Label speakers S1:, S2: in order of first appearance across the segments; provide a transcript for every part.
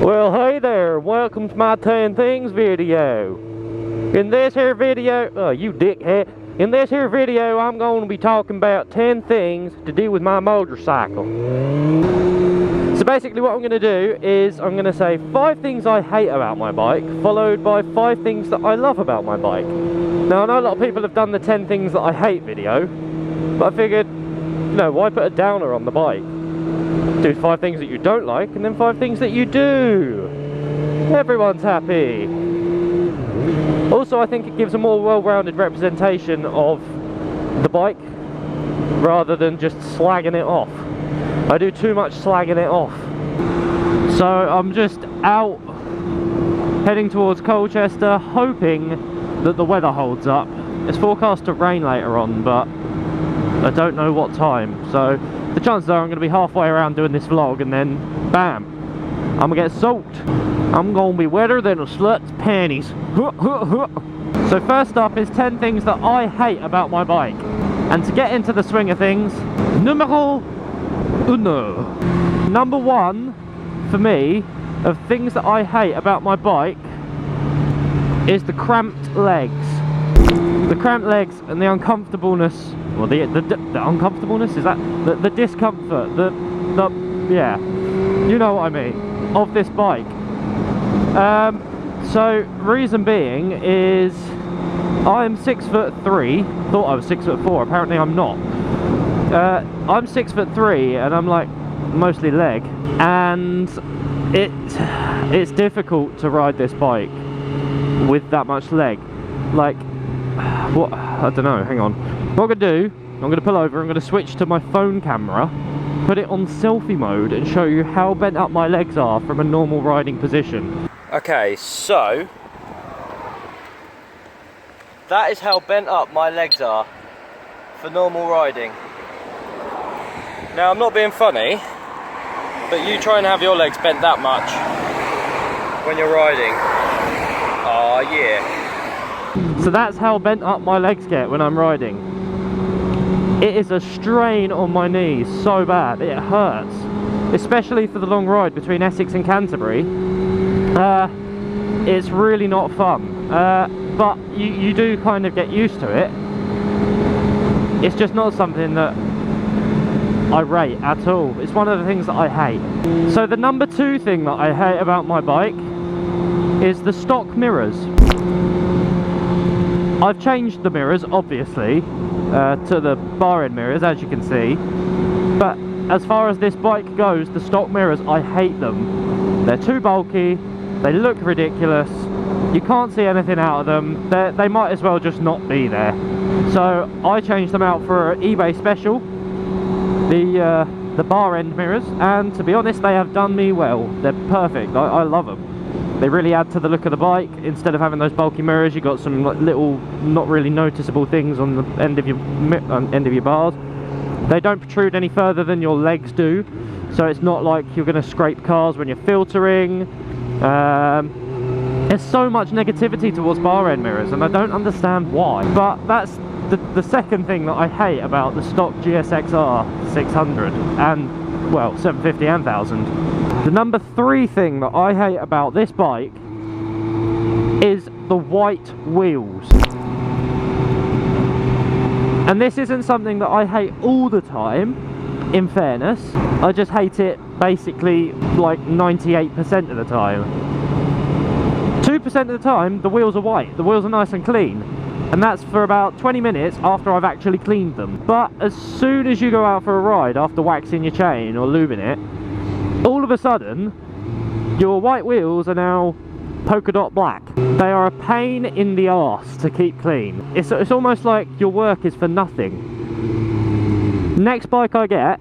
S1: Well, hey there, welcome to my 10 things video. In this here video, oh you dickhead, in this here video I'm going to be talking about 10 things to do with my motorcycle. So basically what I'm going to do is I'm going to say 5 things I hate about my bike, followed by 5 things that I love about my bike. Now I know a lot of people have done the 10 things that I hate video, but I figured, you know, why put a downer on the bike? Do 5 things that you don't like, and then 5 things that you do. Everyone's happy. Also, I think it gives a more well-rounded representation of the bike, rather than just slagging it off. I do too much slagging it off. So I'm just out, heading towards Colchester, hoping that the weather holds up. It's forecast to rain later on, but I don't know what time. So the chances are I'm going to be halfway around doing this vlog, and then bam, I'm going to get soaked. I'm going to be wetter than a slut's panties. So first up is 10 things that I hate about my bike. And to get into the swing of things, numero uno. Number 1 for me of things that I hate about my bike is the cramped legs. The cramped legs and the uncomfortableness, well the uncomfortableness, is that the discomfort, yeah, you know what I mean, of this bike. So reason being is I'm 6'3", thought I was 6'4", apparently I'm not. I'm 6'3", and I'm like mostly leg, and it's difficult to ride this bike with that much leg. Like, what, I don't know, hang on. What I'm going to do, I'm going to pull over, I'm going to switch to my phone camera, put it on selfie mode, and show you how bent up my legs are from a normal riding position. Okay, so that is how bent up my legs are for normal riding. Now I'm not being funny, but you try and have your legs bent that much when you're riding. Oh yeah. So that's how bent up my legs get when I'm riding. It is a strain on my knees so bad, it hurts. Especially for the long ride between Essex and Canterbury. It's really not fun. But you do kind of get used to it. It's just not something that I rate at all. It's one of the things that I hate. So the number 2 thing that I hate about my bike is the stock mirrors. I've changed the mirrors, obviously, to the bar end mirrors, as you can see. But as far as this bike goes, the stock mirrors, I hate them. They're too bulky, they look ridiculous, you can't see anything out of them, they might as well just not be there. So I changed them out for an eBay special, the bar end mirrors, and to be honest, they have done me well. They're perfect. I love them. They really add to the look of the bike. Instead of having those bulky mirrors, you got some like, little, not really noticeable things on the end of your bars. They don't protrude any further than your legs do, so it's not like you're going to scrape cars when you're filtering. There's so much negativity towards bar end mirrors, and I don't understand why. But that's the second thing that I hate about the stock GSXR 600 and, well, 750 and 1000. The number 3 thing that I hate about this bike is the white wheels. And this isn't something that I hate all the time, in fairness. I just hate it basically like 98% of the time. 2% of the time, the wheels are white. The wheels are nice and clean. And that's for about 20 minutes after I've actually cleaned them. But as soon as you go out for a ride after waxing your chain or lubing it, all of a sudden, your white wheels are now polka dot black. They are a pain in the arse to keep clean. It's almost like your work is for nothing. Next bike I get,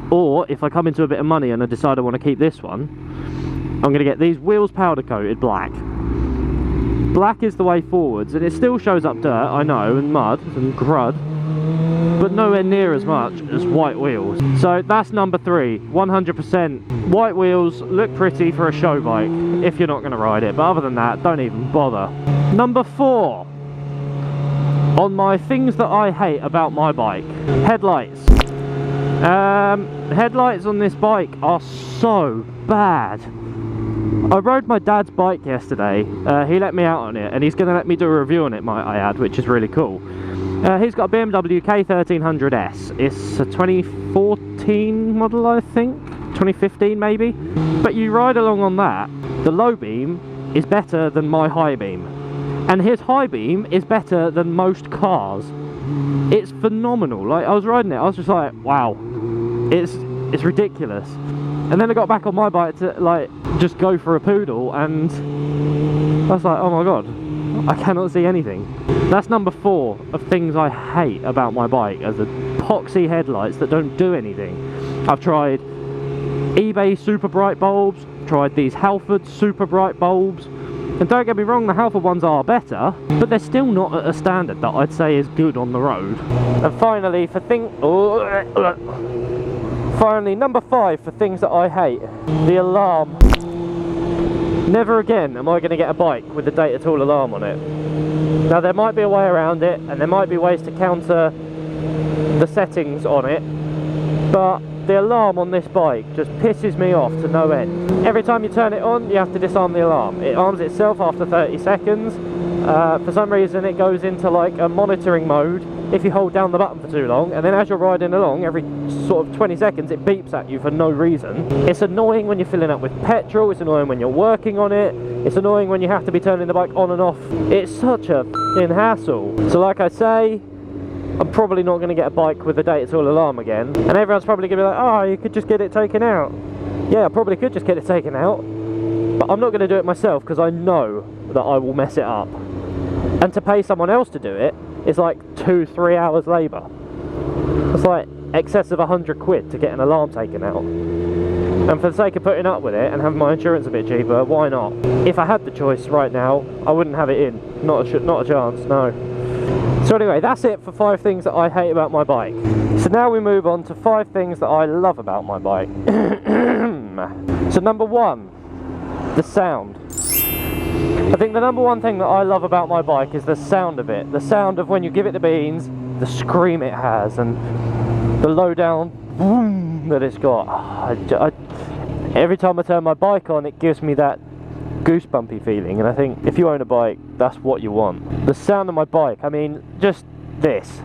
S1: or if I come into a bit of money and I decide I want to keep this one, I'm going to get these wheels powder coated black. Black is the way forwards, and it still shows up dirt, I know, and mud and crud, but nowhere near as much as white wheels. So that's number 3, 100%. White wheels look pretty for a show bike if you're not going to ride it, but other than that, don't even bother. Number 4 on my things that I hate about my bike: headlights. Headlights on this bike are so bad. I rode my dad's bike yesterday. He let me out on it, and he's going to let me do a review on it, might I add, which is really cool. He's got a BMW K1300S. It's a 2014 model, I think. 2015 maybe. But you ride along on that, the low beam is better than my high beam. And his high beam is better than most cars. It's phenomenal. Like, I was riding it, I was just like, wow. It's ridiculous. And then I got back on my bike to, like, just go for a poodle, and I was like, oh my god, I cannot see anything. That's number 4 of things I hate about my bike, are the epoxy headlights that don't do anything. I've tried eBay super bright bulbs, tried these Halford super bright bulbs, and don't get me wrong, the Halford ones are better, but they're still not at a standard that I'd say is good on the road. And finally, finally, number 5 for things that I hate, the alarm. Never again am I going to get a bike with the data tool alarm on it. Now, there might be a way around it, and there might be ways to counter the settings on it, but the alarm on this bike just pisses me off to no end. Every time you turn it on, you have to disarm the alarm. It arms itself after 30 seconds. For some reason, it goes into like a monitoring mode if you hold down the button for too long, and then as you're riding along, every sort of 20 seconds it beeps at you for no reason. It's annoying when you're filling up with petrol, it's annoying when you're working on it, it's annoying when you have to be turning the bike on and off. It's such a f***ing hassle. So like I say, I'm probably not going to get a bike with a data tool alarm again, and everyone's probably going to be like, oh, you could just get it taken out. Yeah, I probably could just get it taken out, but I'm not going to do it myself because I know that I will mess it up. And to pay someone else to do it is like 2-3 hours labour. It's like excess of 100 quid to get an alarm taken out. And for the sake of putting up with it and having my insurance a bit cheaper, why not? If I had the choice right now, I wouldn't have it in. Not a chance, no. So anyway, that's it for 5 things that I hate about my bike. So now we move on to 5 things that I love about my bike. So number 1, the sound. I think the number 1 thing that I love about my bike is the sound of it. The sound of when you give it the beans, the scream it has, and the low down boom that it's got. Every time I turn my bike on, it gives me that goosebumpy feeling, and I think if you own a bike, that's what you want. The sound of my bike, I mean, just this.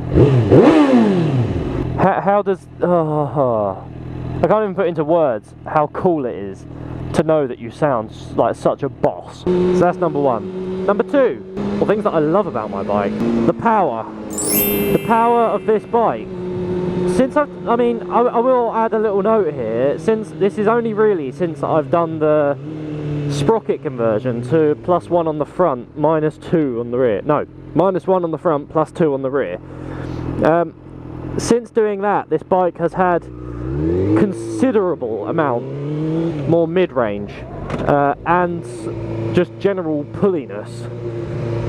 S1: How does... I can't even put into words how cool it is to know that you sound like such a boss. So that's number 1. Number 2, well, things that I love about my bike, the power. The power of this bike. Since I will add a little note here, since this is only really since I've done the sprocket conversion to +1 on the front, -2 on the rear. No, -1 on the front, +2 on the rear. Since doing that, this bike has had considerable amount more mid-range and just general pulliness,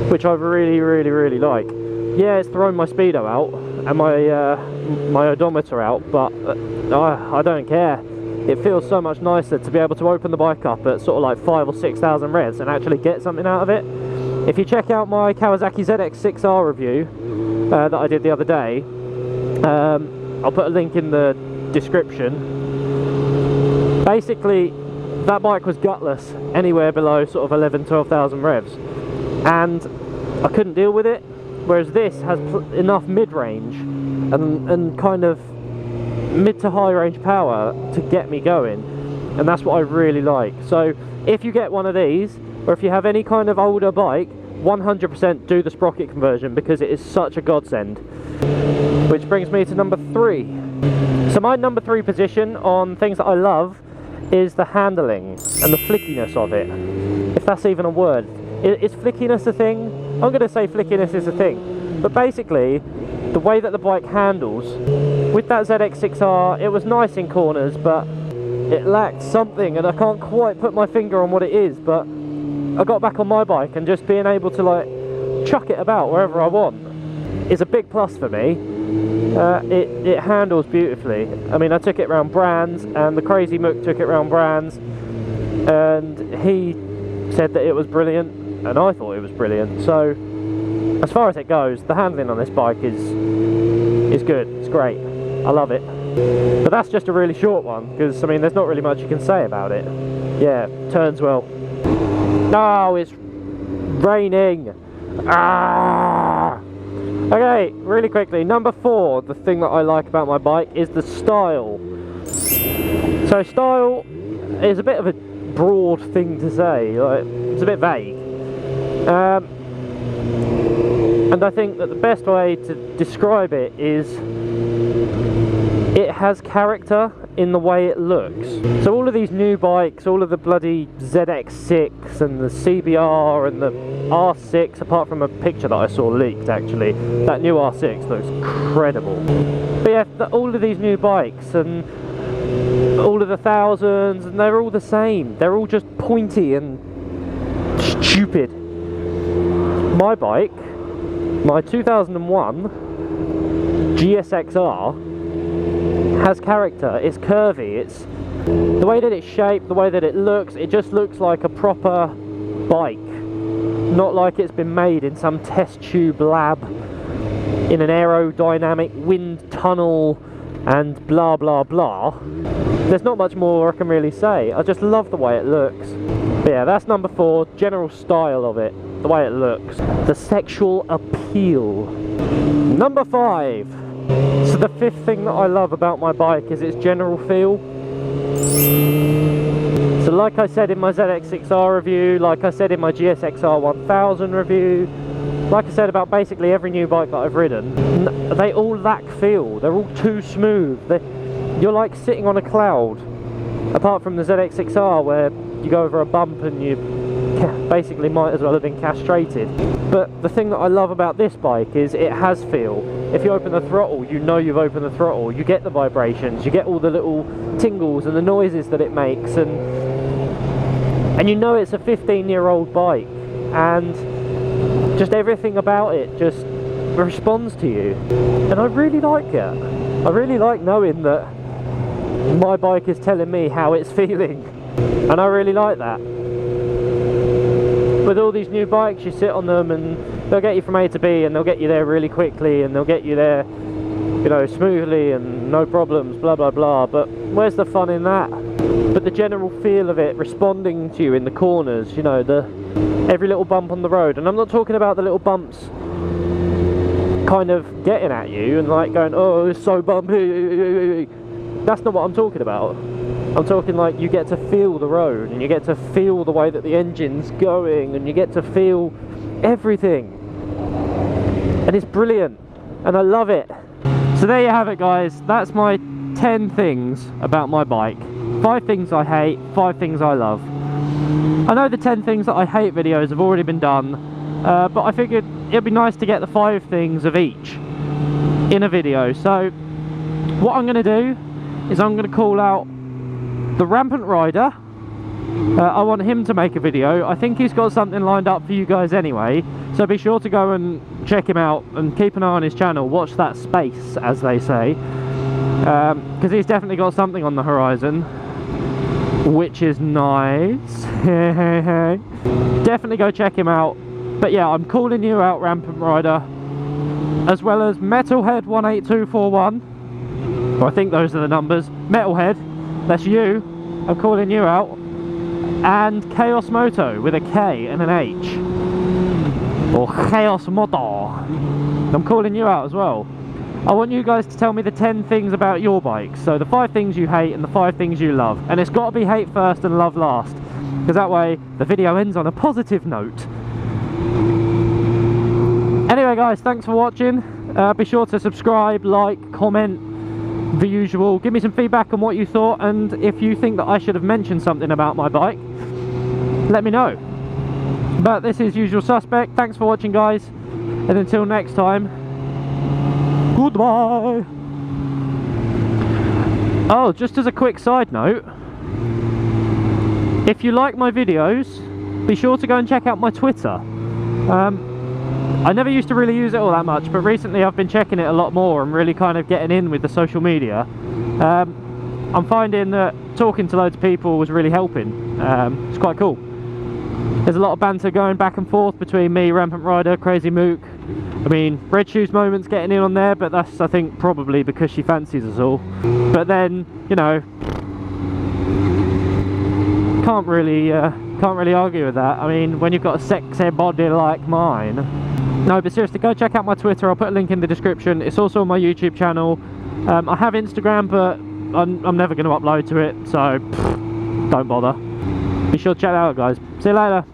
S1: which I really like. Yeah, it's thrown my speedo out and my odometer out, but I don't care. It feels so much nicer to be able to open the bike up at sort of like 5,000 or 6,000 revs and actually get something out of it. If you check out my Kawasaki ZX6R review that I did the other day, I'll put a link in the description. Basically, that bike was gutless anywhere below sort of 11,000-12,000 revs, and I couldn't deal with it, whereas this has enough mid-range and kind of mid to high range power to get me going, and that's what I really like. So if you get one of these, or if you have any kind of older bike, 100% do the sprocket conversion, because it is such a godsend. Which brings me to number 3. So my number 3 position on things that I love is the handling and the flickiness of it, if that's even a word. Is flickiness a thing? I'm going to say flickiness is a thing, but basically the way that the bike handles, with that ZX6R, it was nice in corners, but it lacked something, and I can't quite put my finger on what it is, but I got back on my bike and just being able to like chuck it about wherever I want is a big plus for me. It handles beautifully. I mean, I took it around Brands, and the Crazy Mook took it around Brands, and he said that it was brilliant, and I thought it was brilliant. So as far as it goes, the handling on this bike is good. It's great. I love it. But that's just a really short one, because, I mean, there's not really much you can say about it. Yeah, turns well. No, it's raining. Ah! Okay, really quickly, number 4, the thing that I like about my bike is the style. So style is a bit of a broad thing to say, like, it's a bit vague. And I think that the best way to describe it is it has character in the way it looks. So all of these new bikes, all of the bloody ZX6 and the CBR and the R6, apart from a picture that I saw leaked actually, that new R6 looks incredible. But yeah, all of these new bikes and all of the thousands, and they're all the same. They're all just pointy and stupid. My bike, my 2001 GSXR, has character. It's curvy, it's the way that it's shaped, the way that it looks, it just looks like a proper bike, not like it's been made in some test tube lab in an aerodynamic wind tunnel and blah blah blah. There's not much more I can really say. I just love the way it looks. But yeah, that's number 4, general style of it, the way it looks, the sexual appeal. Number 5. So the 5th thing that I love about my bike is its general feel. So like I said in my ZX6R review, like I said in my GSXR 1000 review, like I said about basically every new bike that I've ridden, they all lack feel. They're all too smooth. You're like sitting on a cloud, apart from the ZX6R where you go over a bump and you basically might as well have been castrated. But the thing that I love about this bike is it has feel. If you open the throttle, you know you've opened the throttle, you get the vibrations, you get all the little tingles and the noises that it makes, and you know it's a 15-year-old bike, and just everything about it just responds to you. And I really like it. I really like knowing that my bike is telling me how it's feeling, and I really like that. With all these new bikes, you sit on them and they'll get you from A to B, and they'll get you there really quickly, and they'll get you there, you know, smoothly and no problems, blah blah blah. But where's the fun in that? But the general feel of it responding to you in the corners, you know, every little bump on the road. And I'm not talking about the little bumps kind of getting at you and like going, oh, it's so bumpy. That's not what I'm talking about. I'm talking like you get to feel the road, and you get to feel the way that the engine's going, and you get to feel everything. And it's brilliant, and I love it. So there you have it, guys. That's my 10 things about my bike. 5 things I hate, 5 things I love. I know the 10 things that I hate videos have already been done, but I figured it'd be nice to get the 5 things of each in a video. So what I'm going to do is I'm going to call out the Rampant Rider. I want him to make a video. I think he's got something lined up for you guys anyway, so be sure to go and check him out and keep an eye on his channel. Watch that space, as they say, because he's definitely got something on the horizon, which is nice. Definitely go check him out. But yeah, I'm calling you out, Rampant Rider, as well as Metalhead 18241. I think those are the numbers. Metalhead, that's you. I'm calling you out. And KhaosMoto with a K and an H, or KhaosMoto. I'm calling you out as well. I want you guys to tell me the 10 things about your bikes. So the 5 things you hate and the 5 things you love. And it's got to be hate first and love last, because that way the video ends on a positive note. Anyway guys, thanks for watching. Be sure to subscribe, like, comment, the usual. Give me some feedback on what you thought, and if you think that I should have mentioned something about my bike, let me know. But this is Usual Suspect. Thanks for watching, guys, and until next time, goodbye. Oh, just as a quick side note, if you like my videos, be sure to go and check out my Twitter. I never used to really use it all that much, but recently I've been checking it a lot more and really kind of getting in with the social media. I'm finding that talking to loads of people was really helping. It's quite cool. There's a lot of banter going back and forth between me, Rampant Rider, Crazy Mook, I mean, Red Shoes Moment's getting in on there, but that's, I think, probably because she fancies us all. But then, you know, can't really argue with that. I mean, when you've got a sexy body like mine. No, but seriously, go check out my Twitter. I'll put a link in the description. It's also on my YouTube channel. I have Instagram, but I'm never going to upload to it, so don't bother. Be sure to check that out, guys. See you later.